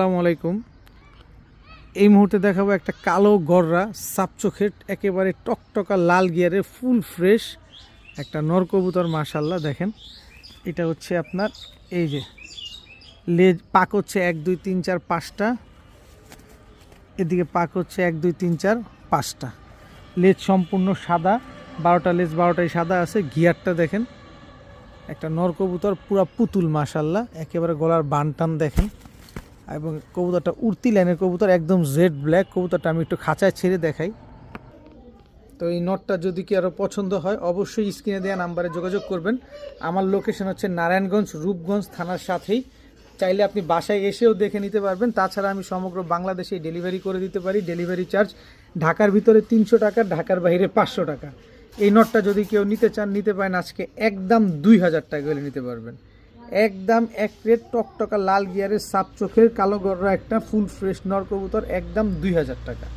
আসসালামু আলাইকুম। এই মুহূর্তে দেখাবো একটা কালো গররা সাপ চোখের একেবারে টকটকা লাল গিয়ারের ফুল ফ্রেশ একটা নর কবুতর। মাশাল্লাহ দেখেন, এটা হচ্ছে আপনার এই যে লেজ পাক হচ্ছে 1 2 3 4 5টা, এদিকে পাক হচ্ছে 1 2 3 4 5টা, লেজ সম্পূর্ণ সাদা, 12টা লেজ 12টাই সাদা আছে। গিয়ারটা দেখেন, একটা নর কবুতর পুরা পুতুল মাশাল্লাহ, একেবারে গলার বানটান দেখেন। এবং কবুতরটা উড়তি লাইনের কবুতর, একদম জেড ব্ল্যাক কবুতরটা। আমি একটু খাঁচায় ছেড়ে দেখাই। তো এই নটটা যদি কি আরও পছন্দ হয় অবশ্যই স্ক্রিনে দেওয়া নাম্বারে যোগাযোগ করবেন। আমার লোকেশন হচ্ছে নারায়ণগঞ্জ রূপগঞ্জ থানার সাথেই। চাইলে আপনি বাসায় এসেও দেখে নিতে পারবেন। তাছাড়া আমি সমগ্র বাংলাদেশে ডেলিভারি করে দিতে পারি। ডেলিভারি চার্জ ঢাকার ভিতরে 300 টাকা, ঢাকার বাইরে 500 টাকা। এই নটটা যদি কেউ নিতে চান নিতে পারেন, আজকে একদম 2000 টাকা হলে নিতে পারবেন। একদম এক প্লেট টকটকা লাল গিয়ারের সাপ চোখের কালো গররা একটা ফুল ফ্রেশ নর কবুতর, একদম 2000 টাকা।